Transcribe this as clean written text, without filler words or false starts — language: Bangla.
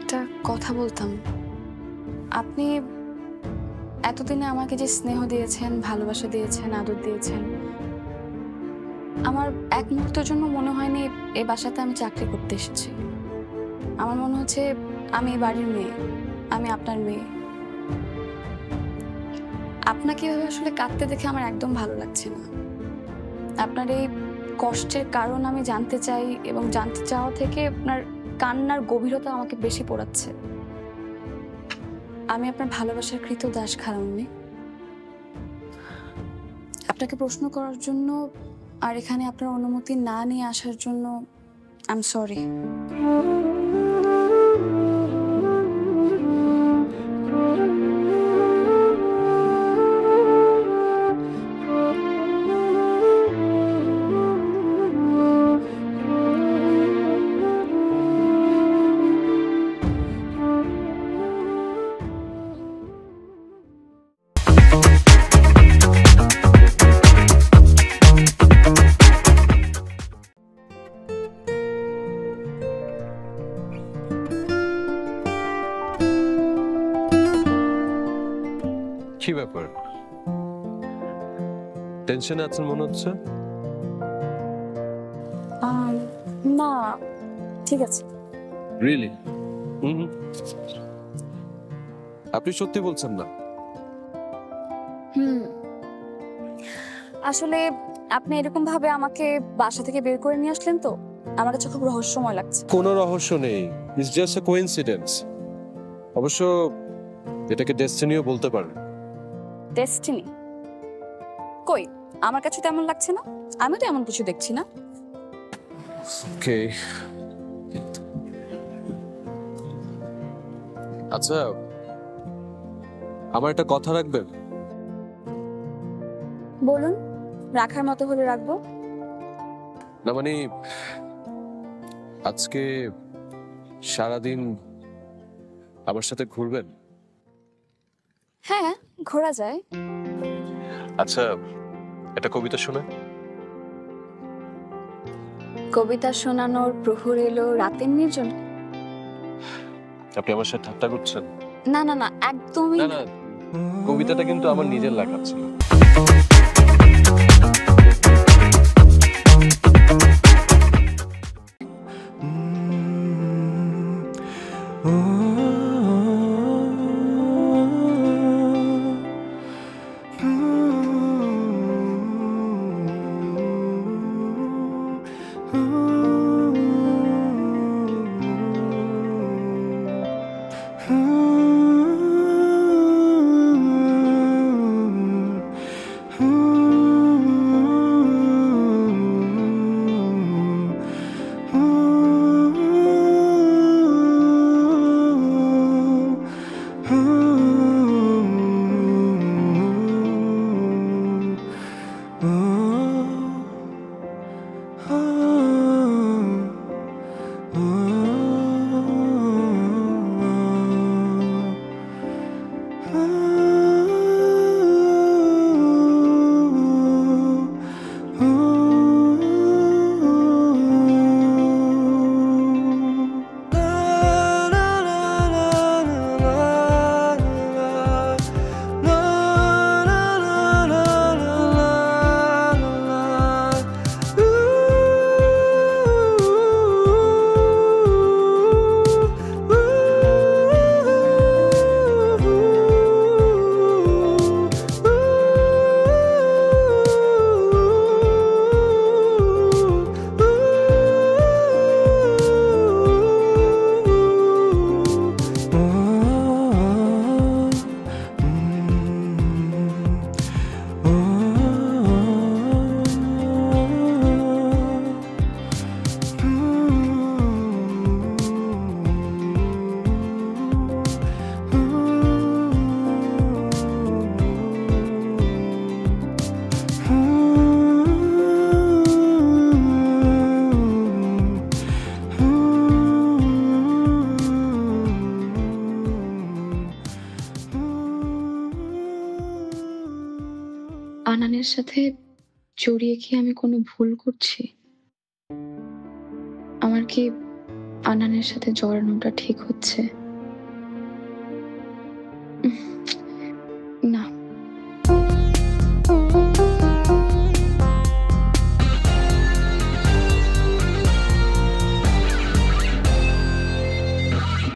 একটা কথা বলতাম। আপনি এতদিনে আমাকে যে স্নেহ দিয়েছেন, ভালোবাসা দিয়েছেন, আদর দিয়েছেন, আমার এক মুহূর্তের জন্য মনে হয়নি এই বাসাতে আমি চাকরি করতে এসেছি। আমার মনে হচ্ছে আমি এই বাড়ির মেয়ে, আমি আপনার মেয়ে। আপনাকে এভাবে আসলে কাঁদতে দেখে আমার একদম ভালো লাগছে না। আপনার এই কষ্টের কারণ আমি জানতে চাই এবং জানতে চাওয়া থেকে আপনার কান্নার গভীরতা আমাকে বেশি পোড়াচ্ছে। আমি আপনার ভালোবাসার কৃতদাস খালাম্মি। আপনাকে প্রশ্ন করার জন্য আর এখানে আপনার অনুমতি না নিয়ে আসার জন্য আই এম সরি। কি ব্যাপার, টেনশনে আছেন মনে হচ্ছে? না, ঠিক আছে। রিয়েলি? আপনি সত্যি বলছেন না? আসলে আপনি এরকম ভাবে আমাকে বাসা থেকে বের করে নিয়ে আসলেন তো আমার কাছে খুব রহস্যময় লাগছে। কোনো রহস্য নেই, ইটস জাস্ট আ কোইন্সিডেন্স। অবশ্য এটাকে ডেস্টিনিও বলতে পারেন। ডেস্টিনি? কই, আমার কাছে তেমন লাগছে না। আমি তো এমন কিছু দেখছি না। ওকে, আচ্ছা আমার একটা কথা রাখবেন? বলুন, রাখার মতো হলে রাখবো। না মানে আজকে সারাদিন আমার সাথে ঘুরবেন? হ্যাঁ, ঘোরা যায়। আচ্ছা একটা কবিতা শোনা। কবিতা শোনানোর প্রহর এলো রাতের নির্জন। আপনি আমার সাথে ঠাট্টা করছেন? না না না, একদমই না না। না, কবিতাটা কিন্তু আমার নিজের লেখা ছিল। আনানের সাথে জড়িয়ে কি আমি কোনো ভুল করছি? আমার কি আনানের সাথে জড়ানোটা ঠিক হচ্ছে।